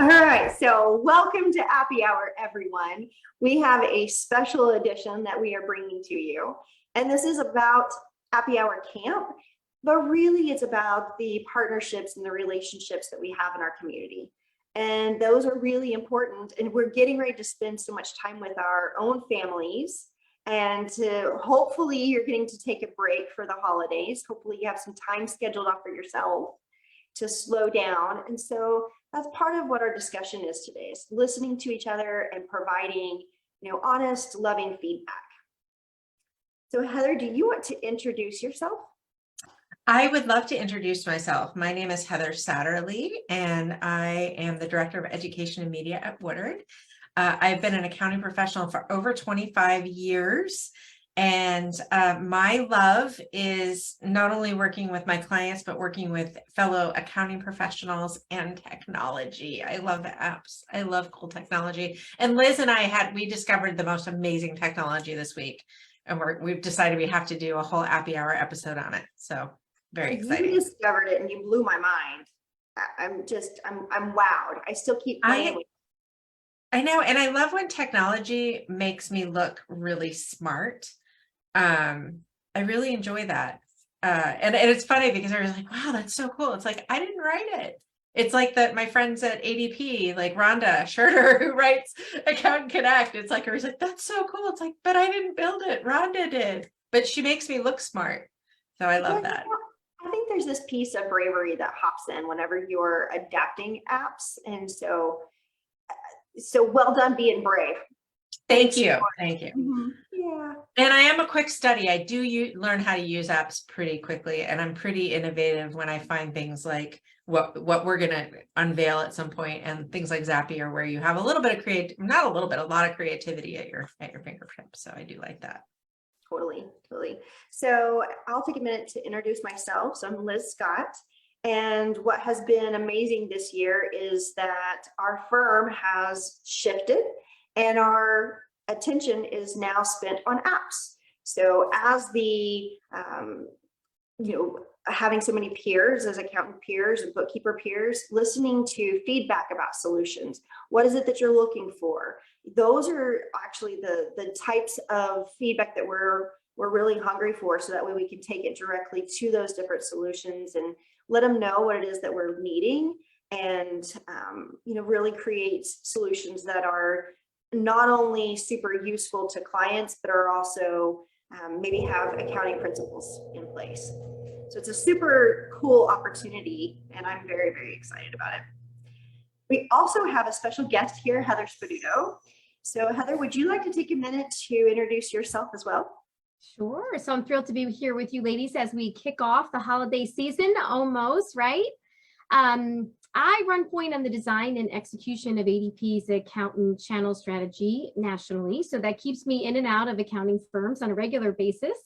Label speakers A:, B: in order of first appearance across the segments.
A: All right, so welcome to Appy Hour, everyone. We have a special edition that we are bringing to you, and this is about Appy Hour Camp, but really it's about the partnerships and the relationships that we have in our community. And those are really important, and we're getting ready to spend so much time with our own families, and hopefully you're getting to take a break for the holidays. Hopefully you have some time scheduled off for yourself to slow down. And so that's part of what our discussion is today, is listening to each other and providing, honest, loving feedback. So Heather, do you want to introduce yourself?
B: I would love to introduce myself. My name is Heather Satterlee, and I am the Director of Education and Media at Woodard. I've been an accounting professional for over 25 years. And my love is not only working with my clients, but working with fellow accounting professionals and technology. I love apps. I love cool technology. And Liz and we discovered the most amazing technology this week. And we've decided we have to do a whole Appy Hour episode on it. So very exciting.
A: You discovered it and you blew my mind. I'm wowed. I still keep playing with it.
B: I know. And I love when technology makes me look really smart. I really enjoy that. And it's funny because I was like, wow, that's so cool. It's like, I didn't write it. It's like that my friends at ADP, like Rhonda Schurter, who writes Accountant Connect. It's like, I was like, that's so cool. It's like, but I didn't build it. Rhonda did. But she makes me look smart. So I love that.
A: I think there's this piece of bravery that hops in whenever you're adapting apps. And so well done being brave.
B: Thank you. Thank you.
A: Mm-hmm. Yeah.
B: And I am a quick study. I do learn how to use apps pretty quickly, and I'm pretty innovative when I find things like what we're going to unveil at some point, and things like Zapier, where you have a lot of creativity at your fingertips. So I do like that.
A: Totally. So I'll take a minute to introduce myself. So I'm Liz Scott. And what has been amazing this year is that our firm has shifted and our attention is now spent on apps. So as the, having so many peers, as accountant peers and bookkeeper peers, listening to feedback about solutions. What is it that you're looking for? Those are actually the types of feedback that we're really hungry for, so that way we can take it directly to those different solutions and let them know what it is that we're needing, and really create solutions that are not only super useful to clients, but are also maybe have accounting principles in place. So it's a super cool opportunity, and I'm very, very excited about it. We also have a special guest here, Heather Spaduto. So Heather, would you like to take a minute to introduce yourself as well?
C: Sure. So I'm thrilled to be here with you ladies as we kick off the holiday season, almost, right? I run point on the design and execution of ADP's accountant channel strategy nationally. So that keeps me in and out of accounting firms on a regular basis.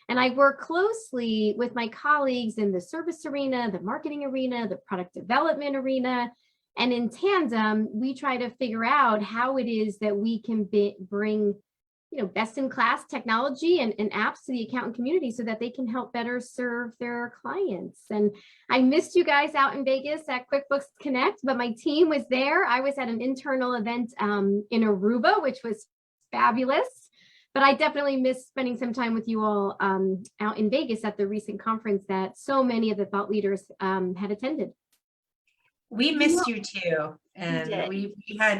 C: And I work closely with my colleagues in the service arena, the marketing arena, the product development arena. And in tandem, we try to figure out how it is that we can bring best-in-class technology and apps to the accountant community so that they can help better serve their clients. And I missed you guys out in Vegas at QuickBooks Connect, but my team was there. I was at an internal event in Aruba, which was fabulous. But I definitely missed spending some time with you all out in Vegas at the recent conference that so many of the thought leaders had attended.
B: We missed you too, and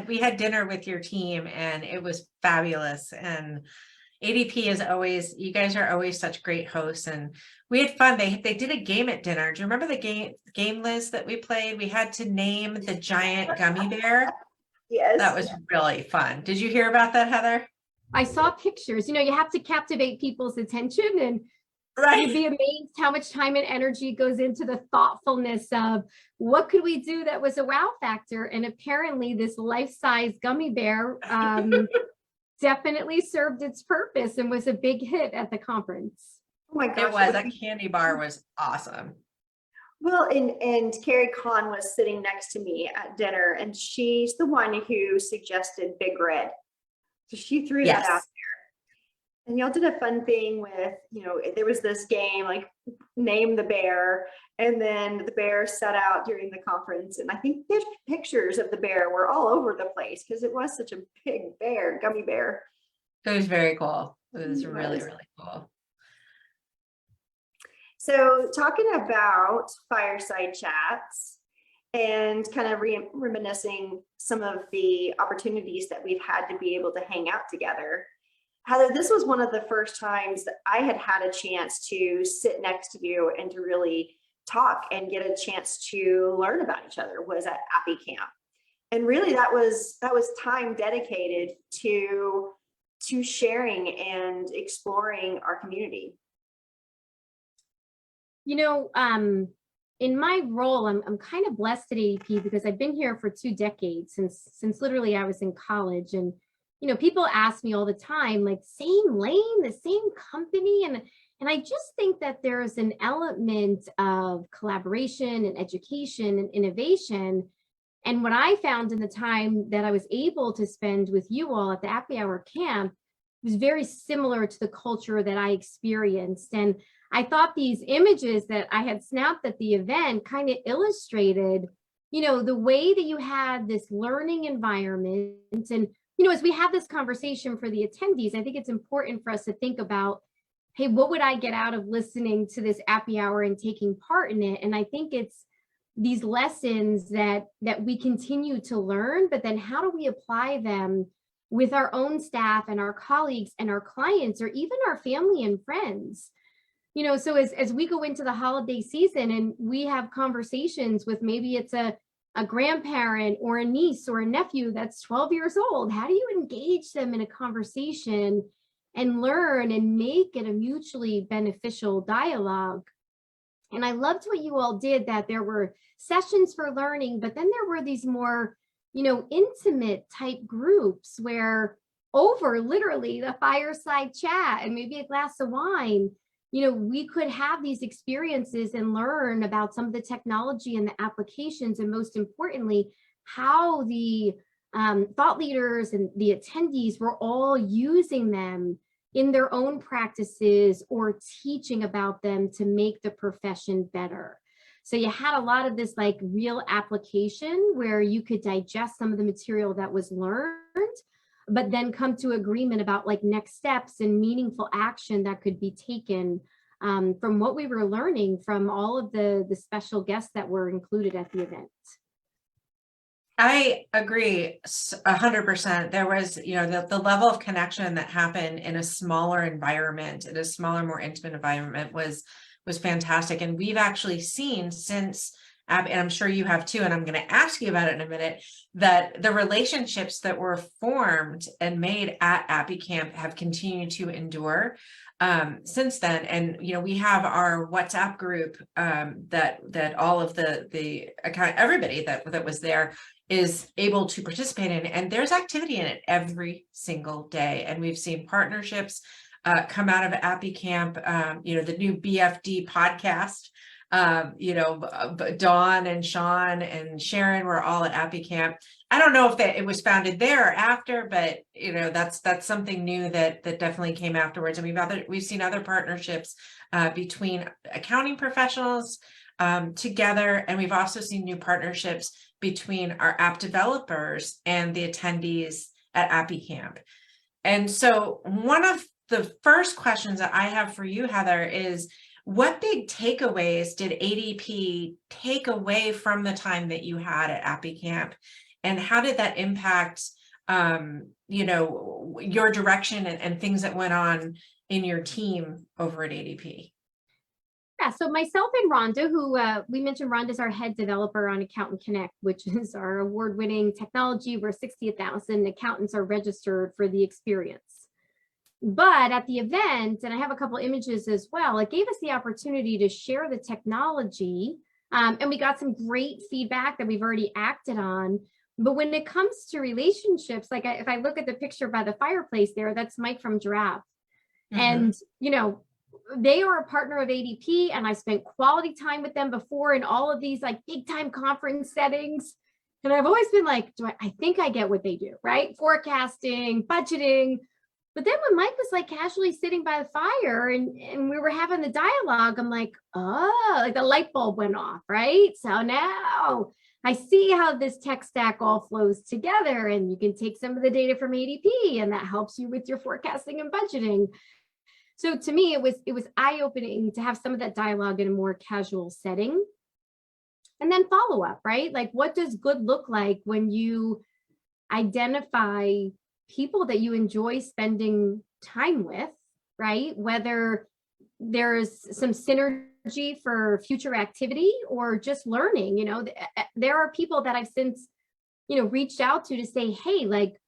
B: we had dinner with your team, and it was fabulous. And ADP is always, you guys are always such great hosts, and we had fun. They did a game at dinner. Do you remember the game Liz that we played? We had to name the giant gummy bear.
A: Yes,
B: that was really fun. Did you hear about that, Heather?
C: I saw pictures. You have to captivate people's attention, and
B: right.
C: You'd be amazed how much time and energy goes into the thoughtfulness of what could we do that was a wow factor. And apparently this life-size gummy bear definitely served its purpose and was a big hit at the conference.
A: Oh my gosh.
B: It was. That candy bar was awesome.
A: Well, and Carrie Kahn was sitting next to me at dinner, and she's the one who suggested Big Red. So she threw that out there. And y'all did a fun thing with, there was this game like name the bear, and then the bear set out during the conference. And I think the pictures of the bear were all over the place because it was such a big bear, gummy bear.
B: It was very cool. It was
A: It
B: really,
A: was.
B: really cool.
A: So talking about fireside chats and kind of reminiscing some of the opportunities that we've had to be able to hang out together. Heather, this was one of the first times that I had had a chance to sit next to you and to really talk and get a chance to learn about each other was at Appy Camp. And really that was time dedicated to sharing and exploring our community.
C: In my role, I'm kind of blessed at ADP because I've been here for 2 decades since literally I was in college. And people ask me all the time, like, same lane, the same company. And I just think that there's an element of collaboration and education and innovation. And what I found in the time that I was able to spend with you all at the Appy Hour camp was very similar to the culture that I experienced. And I thought these images that I had snapped at the event kind of illustrated, the way that you had this learning environment. And as we have this conversation for the attendees, I think it's important for us to think about, hey, what would I get out of listening to this Appy Hour and taking part in it? And I think it's these lessons that we continue to learn, but then how do we apply them with our own staff and our colleagues and our clients, or even our family and friends? So as we go into the holiday season and we have conversations with, maybe it's a grandparent or a niece or a nephew that's 12 years old, how do you engage them in a conversation and learn and make it a mutually beneficial dialogue? And I loved what you all did, that there were sessions for learning, but then there were these more, intimate type groups where over literally the fireside chat and maybe a glass of wine, we could have these experiences and learn about some of the technology and the applications, and most importantly, how the thought leaders and the attendees were all using them in their own practices or teaching about them to make the profession better. So you had a lot of this like real application where you could digest some of the material that was learned, but then come to agreement about like next steps and meaningful action that could be taken from what we were learning from all of the special guests that were included at the event.
B: I agree 100%. There was, the level of connection that happened in a smaller environment, in a smaller, more intimate environment was fantastic. And we've actually seen since, and I'm sure you have too, and I'm going to ask you about it in a minute, that the relationships that were formed and made at Appy Camp have continued to endure since then. And we have our WhatsApp group that all of the account, everybody that was there is able to participate in, and there's activity in it every single day. And we've seen partnerships come out of Appy Camp. The new BFD podcast. Dawn and Sean and Sharon were all at Appy Camp. I don't know if it was founded there or after, but that's something new that definitely came afterwards. And we've seen other partnerships between accounting professionals together, and we've also seen new partnerships between our app developers and the attendees at Appy Camp. And so one of the first questions that I have for you, Heather, is what big takeaways did ADP take away from the time that you had at Appy Camp? And how did that impact, your direction and things that went on in your team over at ADP?
C: Yeah, so myself and Rhonda, who we mentioned, Rhonda's our head developer on Accountant Connect, which is our award-winning technology where 60,000 accountants are registered for the experience. But at the event, and I have a couple images as well, it gave us the opportunity to share the technology, and we got some great feedback that we've already acted on. But when it comes to relationships, like if I look at the picture by the fireplace there, that's Mike from Giraffe. Mm-hmm. And, they are a partner of ADP, and I spent quality time with them before in all of these like big time conference settings. And I've always been like, I think I get what they do, right? Forecasting, budgeting. But then when Mike was like casually sitting by the fire and we were having the dialogue, I'm like, oh, like the light bulb went off, right? So now I see how this tech stack all flows together, and you can take some of the data from ADP and that helps you with your forecasting and budgeting. So to me, it was eye-opening to have some of that dialogue in a more casual setting. And then follow up, right? Like, what does good look like when you identify people that you enjoy spending time with, right? Whether there's some synergy for future activity or just learning, there are people that I've since, reached out to say, hey, like,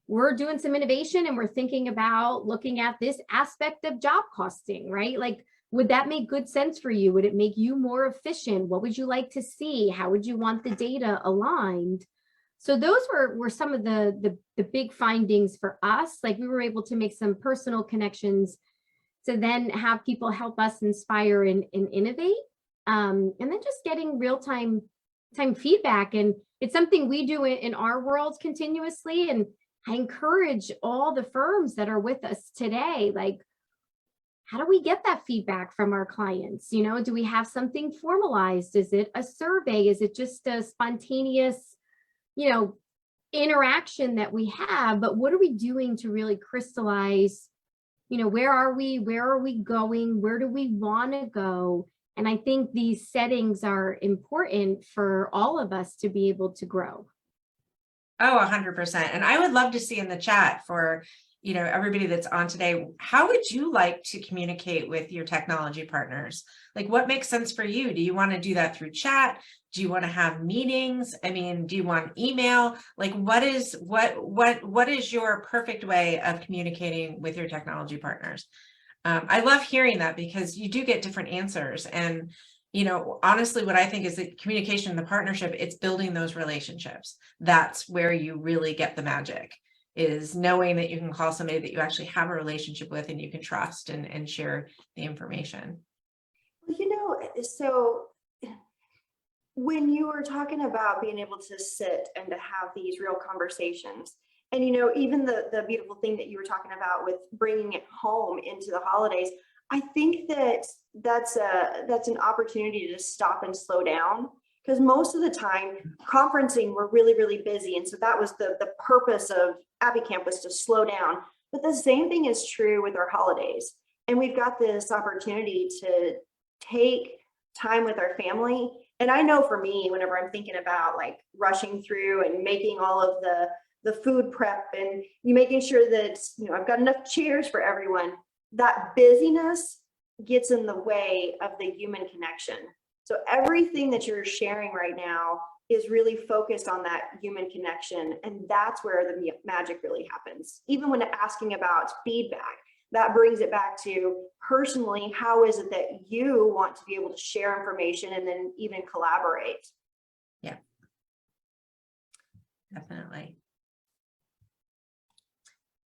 C: we're doing some innovation and we're thinking about looking at this aspect of job costing, right? Like, would that make good sense for you? Would it make you more efficient? What would you like to see? How would you want the data aligned? So those were some of the big findings for us. Like, we were able to make some personal connections to then have people help us inspire and innovate. And then just getting real-time feedback. And it's something we do in our world continuously. And I encourage all the firms that are with us today, like, how do we get that feedback from our clients? Do we have something formalized? Is it a survey? Is it just a spontaneous, interaction that we have? But what are we doing to really crystallize, where are we going? Where do we want to go? And I think these settings are important for all of us to be able to grow.
B: Oh, 100%. And I would love to see in the chat for, everybody that's on today, how would you like to communicate with your technology partners? Like, what makes sense for you? Do you want to do that through chat? Do you want to have meetings? I mean, do you want email? Like, what is your perfect way of communicating with your technology partners? I love hearing that because you do get different answers. And, honestly, what I think is that communication and the partnership, it's building those relationships. That's where you really get the magic, is knowing that you can call somebody that you actually have a relationship with and you can trust and share the information.
A: So when you were talking about being able to sit and to have these real conversations, and even the beautiful thing that you were talking about with bringing it home into the holidays, I think that's an opportunity to stop and slow down, because most of the time conferencing, we're really, really busy. And so that was the purpose of Appy Camp, was to slow down. But the same thing is true with our holidays. And we've got this opportunity to take time with our family. And I know for me, whenever I'm thinking about like rushing through and making all of the food prep and making sure that, I've got enough chairs for everyone, that busyness gets in the way of the human connection. So everything that you're sharing right now is really focused on that human connection. And that's where the magic really happens. Even when asking about feedback, that brings it back to personally, how is it that you want to be able to share information and then even collaborate?
B: Yeah, definitely.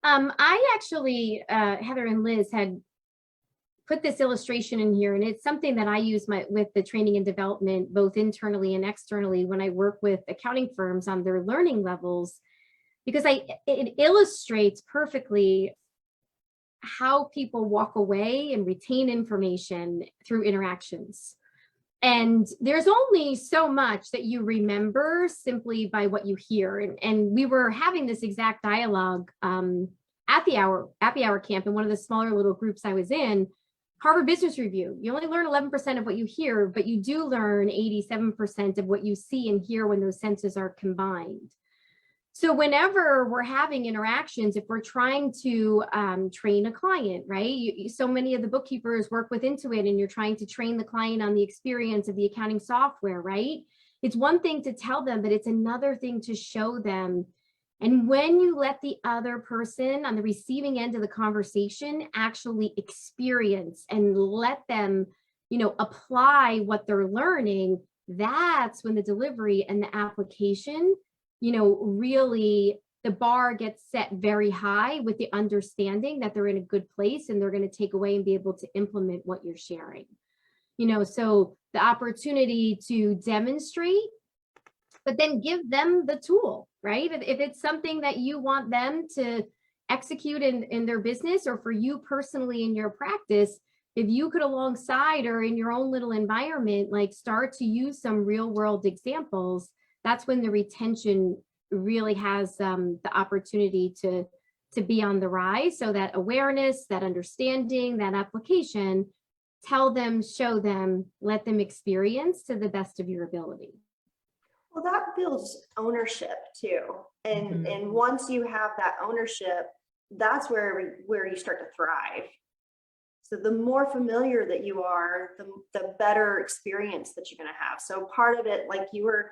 C: I actually, Heather and Liz had put this illustration in here, and it's something that I use with the training and development, both internally and externally, when I work with accounting firms on their learning levels, because it illustrates perfectly how people walk away and retain information through interactions. And there's only so much that you remember simply by what you hear. And we were having this exact dialogue at the Appy Hour camp in one of the smaller little groups I was in. Harvard Business Review, you only learn 11% of what you hear, but you do learn 87% of what you see and hear when those senses are combined. So whenever we're having interactions, if we're trying to train a client, right? So many of the bookkeepers work with Intuit, and you're trying to train the client on the experience of the accounting software, right? It's one thing to tell them, but it's another thing to show them. And when you let the other person on the receiving end of the conversation actually experience and let them, apply what they're learning, that's when the delivery and the application, really the bar gets set very high with the understanding that they're in a good place and they're going to take away and be able to implement what you're sharing. So the opportunity to demonstrate, but then give them the tool, right? If it's something that you want them to execute in their business, or for you personally in your practice, if you could alongside or in your own little environment, like start to use some real world examples, that's when the retention really has the opportunity to be on the rise. So that awareness, that understanding, that application, tell them, show them, let them experience to the best of your ability.
A: Well, that builds ownership too. And once you have that ownership, that's where you start to thrive. So the more familiar that you are, the better experience that you're going to have. So part of it, like you were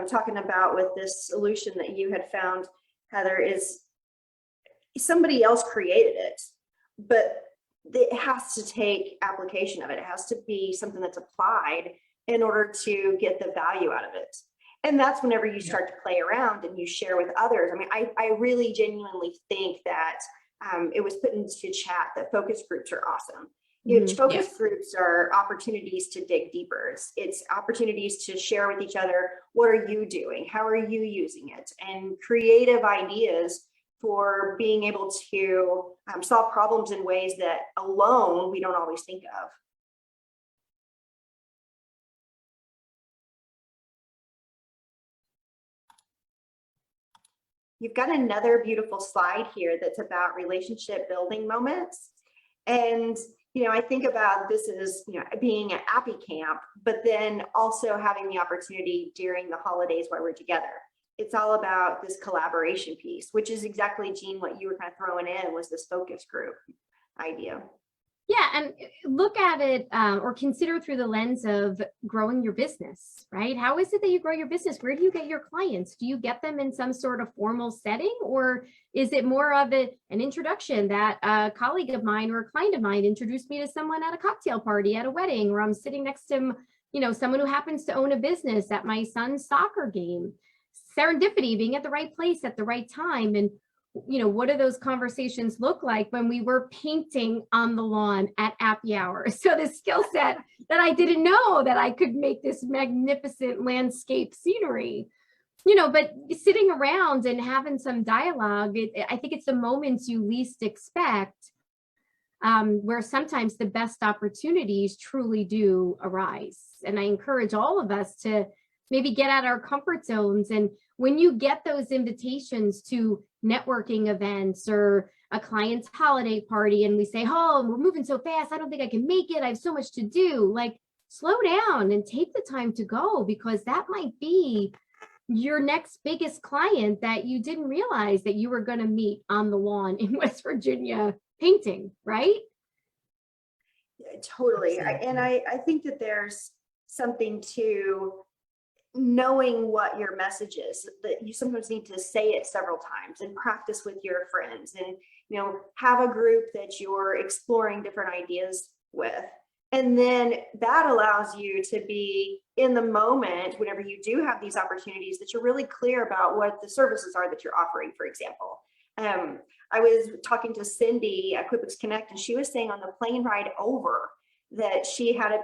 A: talking about with this solution that you had found, Heather, is somebody else created it, but it has to take application of it. It has to be something that's applied in order to get the value out of it. And that's whenever you start to play around and you share with others. I mean, I really genuinely think that it was put into chat that focus groups are awesome. Focus groups are opportunities to dig deeper. It's opportunities to share with each other, what are you doing? How are you using it? And creative ideas for being able to solve problems in ways that alone we don't always think of. You've got another beautiful slide here that's about relationship building moments. And, I think about this as, being at Appy camp, but then also having the opportunity during the holidays while we're together. It's all about this collaboration piece, which is exactly, Jean, what you were kind of throwing in was this focus group idea.
C: Yeah, and look at it or consider through the lens of growing your business, right? How is it that you grow your business? Where do you get your clients? Do you get them in some sort of formal setting, or is it more of an introduction that a colleague of mine or a client of mine introduced me to someone at a cocktail party, at a wedding, or I'm sitting next to, someone who happens to own a business at my son's soccer game? Serendipity, being at the right place at the right time. And what do those conversations look like when we were painting on the lawn at Appy Hour? So the skill set that I didn't know that I could make this magnificent landscape scenery, but sitting around and having some dialogue, I think it's the moments you least expect where sometimes the best opportunities truly do arise. And I encourage all of us to maybe get out our comfort zones. And when you get those invitations to networking events or a client's holiday party, and we say, oh, we're moving so fast, I don't think I can make it, I have so much to do, like, slow down and take the time to go, because that might be your next biggest client that you didn't realize that you were going to meet on the lawn in West Virginia painting, right?
A: Yeah, totally. I think that there's something to knowing what your message is, that you sometimes need to say it several times and practice with your friends, and have a group that you're exploring different ideas with. And then that allows you to be in the moment whenever you do have these opportunities, that you're really clear about what the services are that you're offering. For example, I was talking to Cindy at QuickBooks Connect, and she was saying on the plane ride over that she had a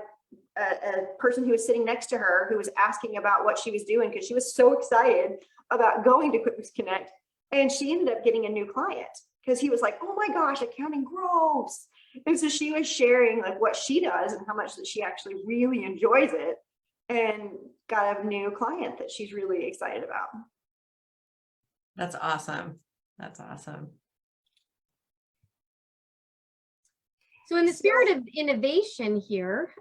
A: person who was sitting next to her who was asking about what she was doing, because she was so excited about going to QuickBooks Connect. And she ended up getting a new client because he was like, oh my gosh, accounting gross. And so she was sharing like what she does and how much that she actually really enjoys it, and got a new client that she's really excited about.
B: That's awesome. That's awesome.
C: So in the spirit of innovation here,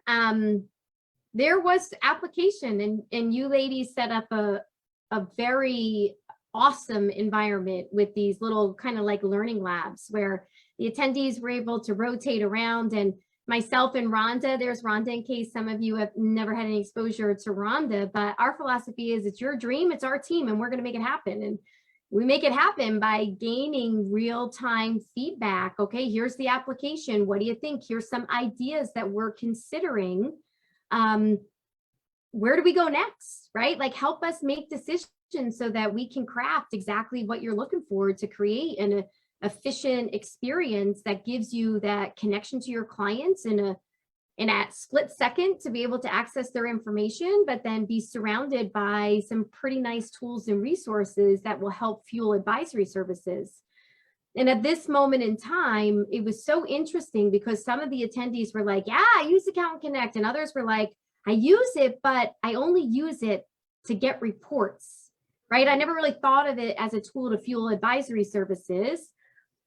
C: there was application, and you ladies set up a very awesome environment with these little kind of like learning labs where the attendees were able to rotate around. And myself and Rhonda, there's Rhonda in case some of you have never had any exposure to Rhonda, but our philosophy is it's your dream, it's our team, and we're going to make it happen. And we make it happen by gaining real-time feedback. Okay, here's the application. What do you think? Here's some ideas that we're considering. Where do we go next, right? Like, help us make decisions so that we can craft exactly what you're looking for to create an efficient experience that gives you that connection to your clients in a split second to be able to access their information, but then be surrounded by some pretty nice tools and resources that will help fuel advisory services. And at this moment in time, it was so interesting because some of the attendees were like, yeah, I use Accountant Connect. And others were like, I use it, but I only use it to get reports, right? I never really thought of it as a tool to fuel advisory services.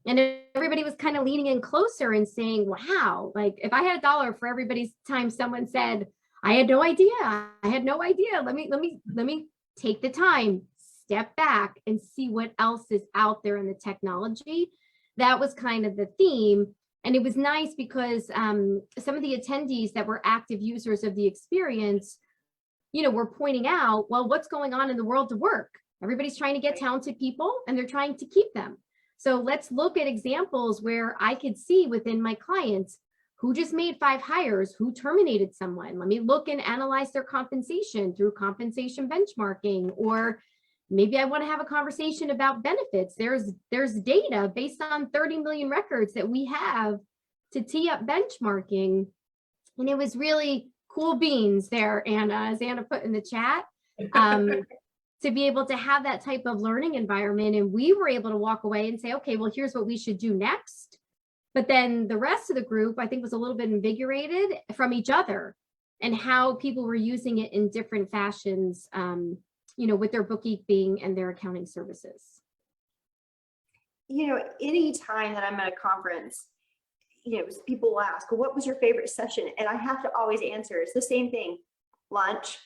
C: And everybody was kind of leaning in closer and saying, wow, like if I had $1 for everybody's time someone said, I had no idea. I had no idea. Let me take the time, step back and see what else is out there in the technology. That was kind of the theme. And it was nice because some of the attendees that were active users of the experience, you know, were pointing out, well, what's going on in the world of work? Everybody's trying to get talented people and they're trying to keep them. So let's look at examples where I could see within my clients who just made 5 hires, who terminated someone. Let me look and analyze their compensation through compensation benchmarking, or maybe I want to have a conversation about benefits. There's data based on 30 million records that we have to tee up benchmarking. And it was really cool beans there, Anna, as Anna put in the chat. To be able to have that type of learning environment. And we were able to walk away and say, okay, well, here's what we should do next. But then the rest of the group, I think, was a little bit invigorated from each other and how people were using it in different fashions, you know, with their bookkeeping and their accounting services.
A: You know, any time that I'm at a conference, you know, people will ask, well, what was your favorite session? And I have to always answer, it's the same thing. Lunch.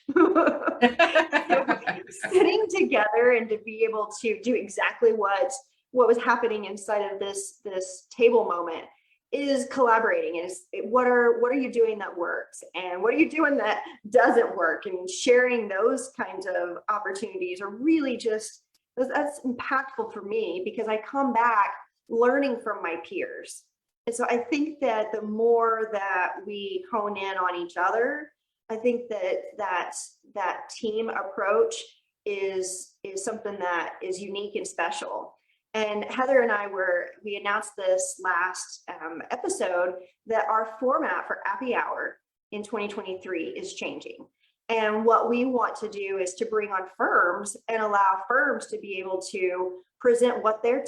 A: Sitting together and to be able to do exactly what was happening inside of this table moment is collaborating. Is what are you doing that works and what are you doing that doesn't work, and sharing those kinds of opportunities are really just that's impactful for me because I come back learning from my peers. And so I think that the more that we hone in on each other, I think that team approach is something that is unique and special. And Heather and we announced this last episode that our format for Appy Hour in 2023 is changing. And what we want to do is to bring on firms and allow firms to be able to present what their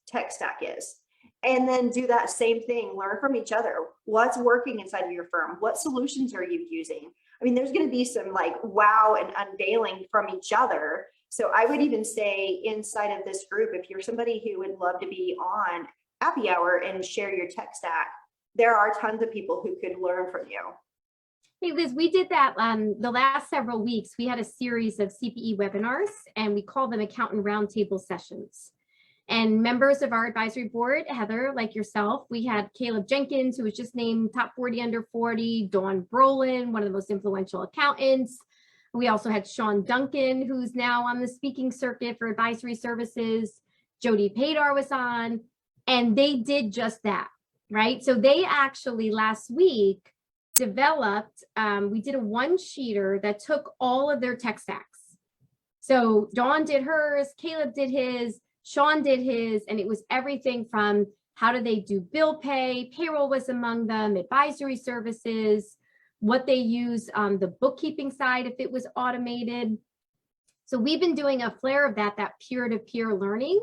A: tech stack is. And then do that same thing, learn from each other. What's working inside of your firm? What solutions are you using? I mean, there's going to be some like wow and unveiling from each other. So I would even say inside of this group, if you're somebody who would love to be on Appy Hour and share your tech stack, there are tons of people who could learn from you.
C: Hey, Liz, we did that the last several weeks. We had a series of CPE webinars and we call them Accountant Roundtable Sessions. And members of our advisory board, Heather, like yourself, we had Caleb Jenkins, who was just named top 40 under 40, Dawn Brolin, one of the most influential accountants. We also had Sean Duncan, who's now on the speaking circuit for advisory services. Jody Padar was on, and they did just that, right? So they actually last week developed, we did a one-sheeter that took all of their tech stacks. So Dawn did hers, Caleb did his, Sean did his, and it was everything from how do they do bill pay, payroll was among them, advisory services, what they use on the bookkeeping side if it was automated. So we've been doing a flare of that peer-to-peer learning.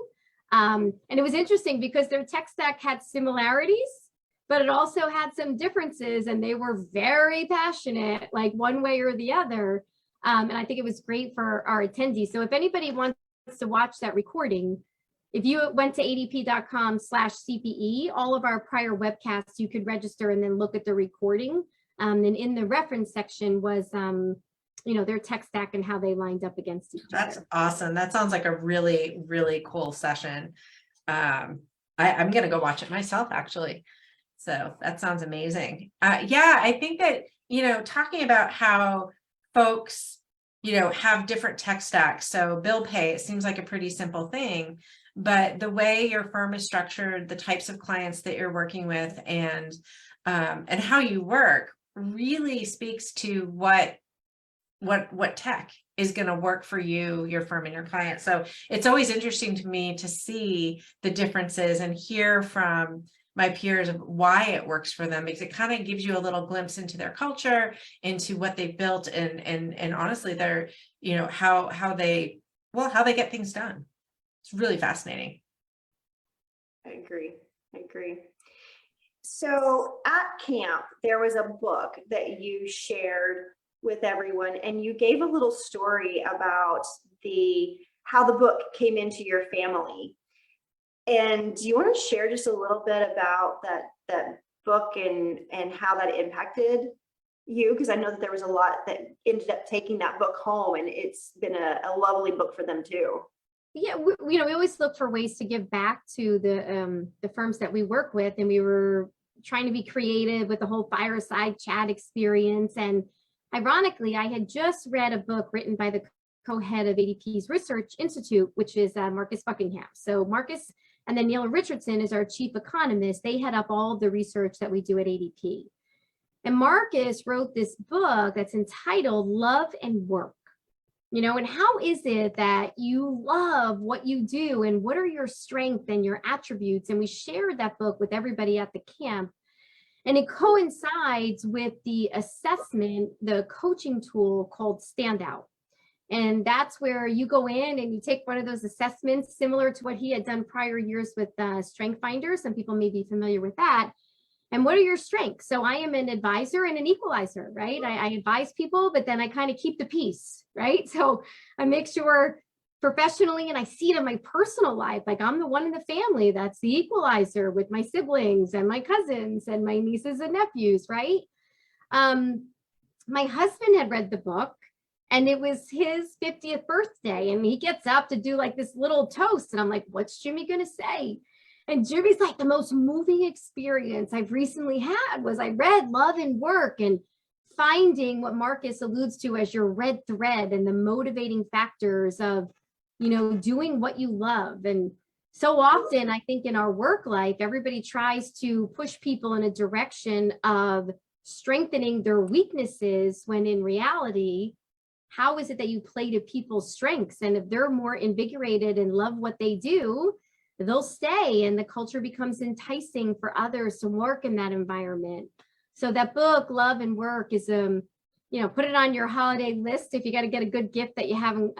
C: And it was interesting because their tech stack had similarities, but it also had some differences, and they were very passionate, like one way or the other. And I think it was great for our attendees. So if anybody wants to watch that recording, if you went to adp.com/CPE, all of our prior webcasts, you could register and then look at the recording. And in the reference section was, you know, their tech stack and how they lined up against each other.
B: That's awesome. That sounds like a really, really cool session. I'm going to go watch it myself, actually. So that sounds amazing. Yeah, I think that, you know, talking about how folks, you know, have different tech stacks. So bill pay, it seems like a pretty simple thing, but the way your firm is structured, the types of clients that you're working with, and how you work really speaks to what tech is going to work for you, your firm, and your clients. So it's always interesting to me to see the differences and hear from my peers of why it works for them, because it kind of gives you a little glimpse into their culture, into what they've built, and honestly, their, you know, how they get things done. It's really fascinating.
A: I agree. I agree. So at camp, there was a book that you shared with everyone, and you gave a little story about how the book came into your family. And do you want to share just a little bit about that book and how that impacted you? Because I know that there was a lot that ended up taking that book home, and it's been a lovely book for them too.
C: Yeah, we always look for ways to give back to the firms that we work with, and we were trying to be creative with the whole fireside chat experience. And ironically, I had just read a book written by the co-head of ADP's Research Institute, which is Marcus Buckingham. So Marcus and then Neil Richardson is our chief economist. They head up all of the research that we do at ADP. And Marcus wrote this book that's entitled Love and Work. You know, and how is it that you love what you do, and what are your strengths and your attributes? And we shared that book with everybody at the camp. And it coincides with the assessment, the coaching tool called Standout. And that's where you go in and you take one of those assessments similar to what he had done prior years with Strength Finder. Some people may be familiar with that. And what are your strengths? So I am an advisor and an equalizer, right? I advise people, but then I kind of keep the peace, right? So I make sure professionally, and I see it in my personal life, like I'm the one in the family that's the equalizer with my siblings and my cousins and my nieces and nephews, right? My husband had read the book, and it was his 50th birthday, and he gets up to do like this little toast, and I'm like, what's Jimmy gonna say? And Jimmy's like, the most moving experience I've recently had was I read Love and Work, and finding what Marcus alludes to as your red thread and the motivating factors of, you know, doing what you love. And so often I think in our work life, everybody tries to push people in a direction of strengthening their weaknesses, when in reality, how is it that you play to people's strengths? And if they're more invigorated and love what they do, they'll stay, and the culture becomes enticing for others to work in that environment. So that book, Love and Work, is you know, put it on your holiday list if you got to get a good gift that you haven't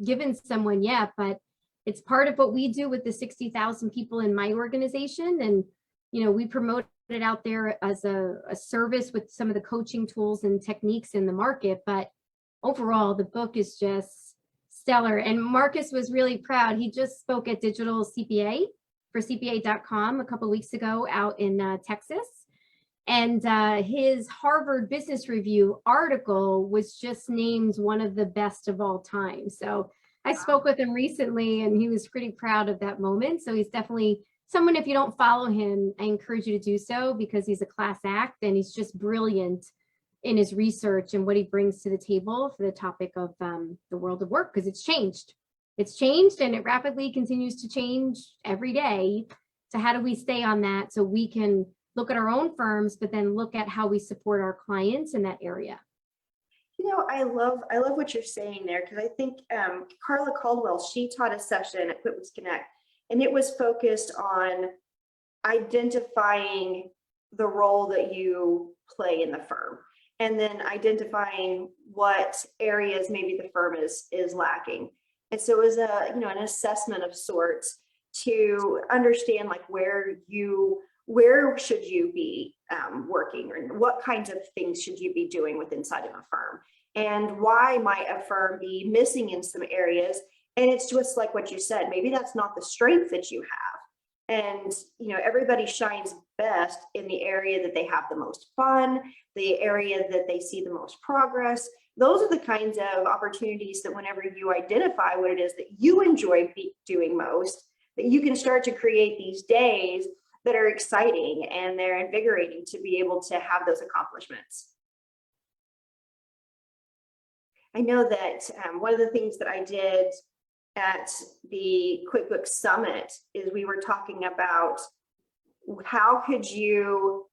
C: given someone yet. But it's part of what we do with the 60,000 people in my organization, and you know, we promote it out there as a service with some of the coaching tools and techniques in the market. But overall, the book is just stellar. And Marcus was really proud. He just spoke at Digital CPA for CPA.com a couple of weeks ago out in Texas. And his Harvard Business Review article was just named one of the best of all time. So I spoke with him recently, and he was pretty proud of that moment. So he's definitely someone, if you don't follow him, I encourage you to do so, because he's a class act, and he's just brilliant in his research and what he brings to the table for the topic of the world of work, because it's changed. It's changed, and it rapidly continues to change every day. So how do we stay on that so we can look at our own firms, but then look at how we support our clients in that area?
A: You know, I love what you're saying there, because I think Carla Caldwell, she taught a session at QuickBooks Connect, and it was focused on identifying the role that you play in the firm, and then identifying what areas maybe the firm is lacking. And so it was an assessment of sorts to understand like where should you be working, or what kinds of things should you be doing with inside of a firm, and why might a firm be missing in some areas. And it's just like what you said, maybe that's not the strength that you have. And, you know, everybody shines best in the area that they have the most fun, the area that they see the most progress. Those are the kinds of opportunities that whenever you identify what it is that you enjoy doing most, that you can start to create these days that are exciting and they're invigorating to be able to have those accomplishments. I know that one of the things that I did at the QuickBooks Summit is we were talking about how could you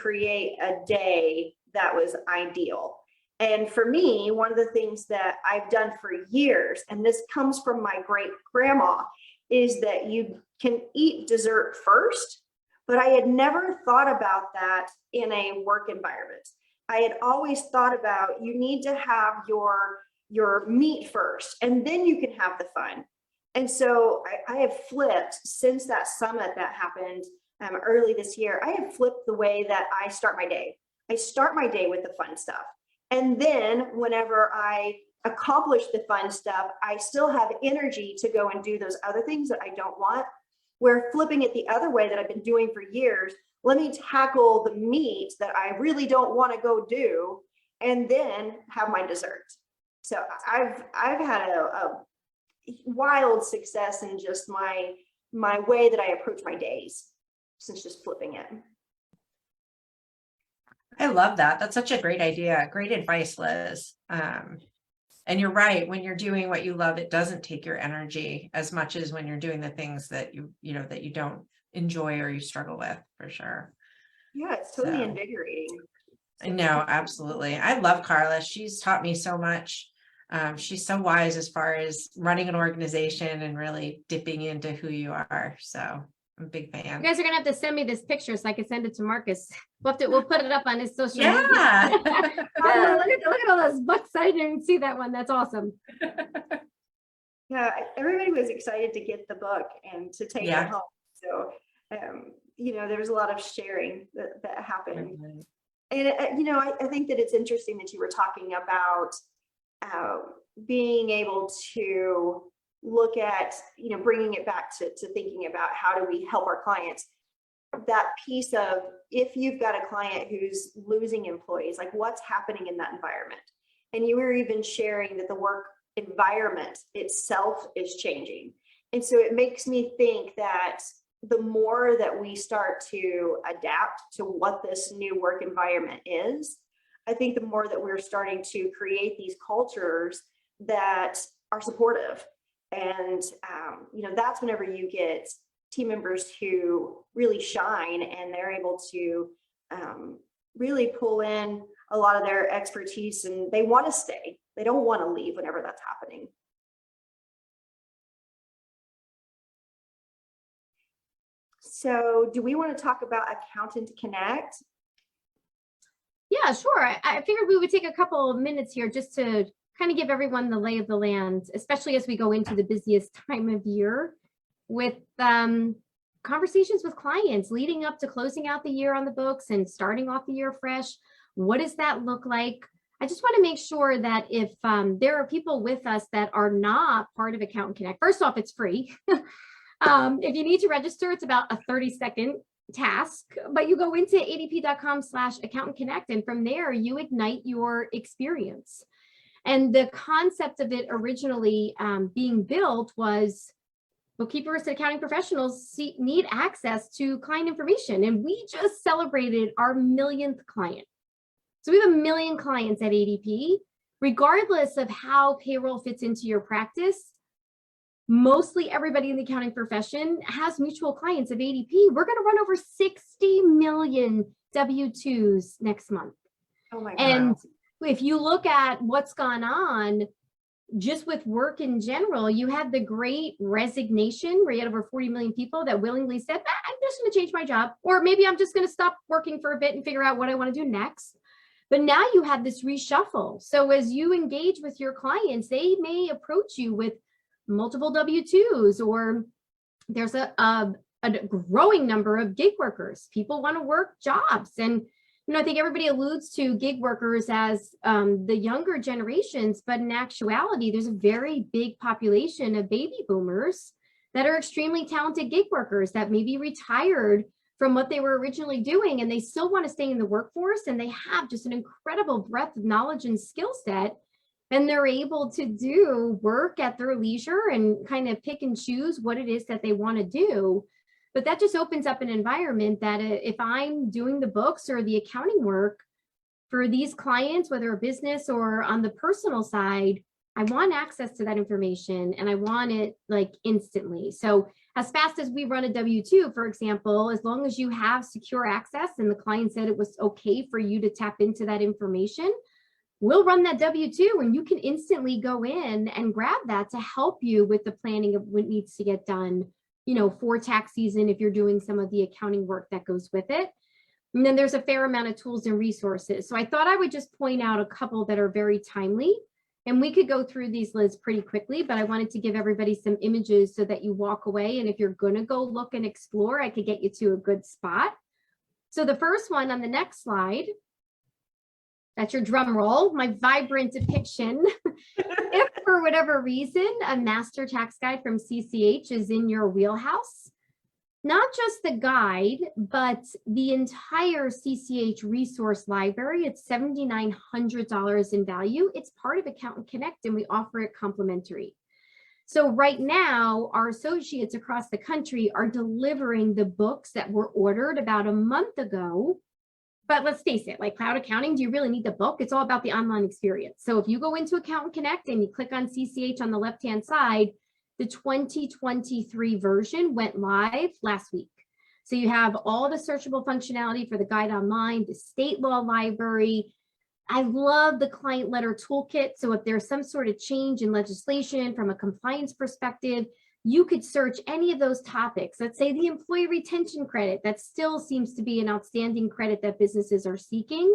A: create a day that was ideal. And for me, one of the things that I've done for years, and this comes from my great grandma, is that you can eat dessert first, but I had never thought about that in a work environment. I had always thought about you need to have your meat first, and then you can have the fun. And so I have flipped since that summit that happened early this year. I have flipped the way that I start my day. I start my day with the fun stuff. And then whenever I accomplish the fun stuff, I still have energy to go and do those other things that I don't want. Where flipping it the other way that I've been doing for years, let me tackle the meat that I really don't want to go do, and then have my dessert. So I've had a wild success in just my way that I approach my days since just flipping it.
B: I love that. That's such a great idea. Great advice, Liz. And you're right. When you're doing what you love, it doesn't take your energy as much as when you're doing the things that that you don't enjoy or you struggle with, for sure.
A: Yeah, it's totally
B: So,
A: invigorating.
B: no, absolutely. I love Carla. She's taught me so much. She's so wise as far as running an organization and really dipping into who you are. So I'm a big fan.
C: You guys are gonna have to send me this picture so I can send it to Marcus. We'll put it up on his social media.
B: Yeah.
C: Oh, look at all those books. I didn't see that one. That's awesome.
A: Yeah, everybody was excited to get the book and to take it home. So, there was a lot of sharing that happened. And, I think that it's interesting that you were talking about being able to look at, bringing it back to thinking about how do we help our clients. That piece of, if you've got a client who's losing employees, like what's happening in that environment. And you were even sharing that the work environment itself is changing. And so it makes me think that the more that we start to adapt to what this new work environment is, I think the more that we're starting to create these cultures that are supportive. And, that's whenever you get team members who really shine and they're able to really pull in a lot of their expertise, and they want to stay. They don't want to leave whenever that's happening. So do we want to talk about Accountant Connect?
C: Yeah, sure. I figured we would take a couple of minutes here just to kind of give everyone the lay of the land, especially as we go into the busiest time of year with conversations with clients leading up to closing out the year on the books and starting off the year fresh. What does that look like? I just want to make sure that if there are people with us that are not part of Accountant Connect, first off, it's free. If you need to register, it's about a 30-second task, but you go into adp.com/Accountant Connect, and from there you ignite your experience. And the concept of it originally being built was bookkeepers and accounting professionals need access to client information. And we just celebrated our 1,000,000th client. So we have 1,000,000 clients at ADP, regardless of how payroll fits into your practice. Mostly everybody in the accounting profession has mutual clients of ADP. We're going to run over 60 million W-2s next month.
A: Oh my God.
C: And if you look at what's gone on just with work in general, you had the great resignation where you had over 40 million people that willingly said, I'm just going to change my job, or maybe I'm just going to stop working for a bit and figure out what I want to do next. But now you have this reshuffle. So as you engage with your clients, they may approach you with multiple W-2s, or there's a growing number of gig workers. People want to work jobs. And I think everybody alludes to gig workers as the younger generations, but in actuality, there's a very big population of baby boomers that are extremely talented gig workers that maybe retired from what they were originally doing, and they still want to stay in the workforce, and they have just an incredible breadth of knowledge and skill set, and they're able to do work at their leisure and kind of pick and choose what it is that they want to do. But that just opens up an environment that if I'm doing the books or the accounting work for these clients, whether a business or on the personal side, I want access to that information, and I want it like instantly. So as fast as we run a W-2, for example, as long as you have secure access and the client said it was okay for you to tap into that information, we'll run that W-2 and you can instantly go in and grab that to help you with the planning of what needs to get done, for tax season, if you're doing some of the accounting work that goes with it. And then there's a fair amount of tools and resources. So I thought I would just point out a couple that are very timely. And we could go through these, Liz, pretty quickly, but I wanted to give everybody some images so that you walk away. And if you're going to go look and explore, I could get you to a good spot. So the first one on the next slide, that's your drum roll, my vibrant depiction. If for whatever reason, a master tax guide from CCH is in your wheelhouse, not just the guide, but the entire CCH resource library, it's $7,900 in value. It's part of Accountant Connect and we offer it complimentary. So right now, our associates across the country are delivering the books that were ordered about a month ago. But let's face it, like cloud accounting, do you really need the book? It's all about the online experience. So if you go into Accountant Connect and you click on CCH on the left-hand side, the 2023 version went live last week. So you have all the searchable functionality for the guide online, the state law library. I love the client letter toolkit. So if there's some sort of change in legislation from a compliance perspective, you could search any of those topics. Let's say the employee retention credit, that still seems to be an outstanding credit that businesses are seeking.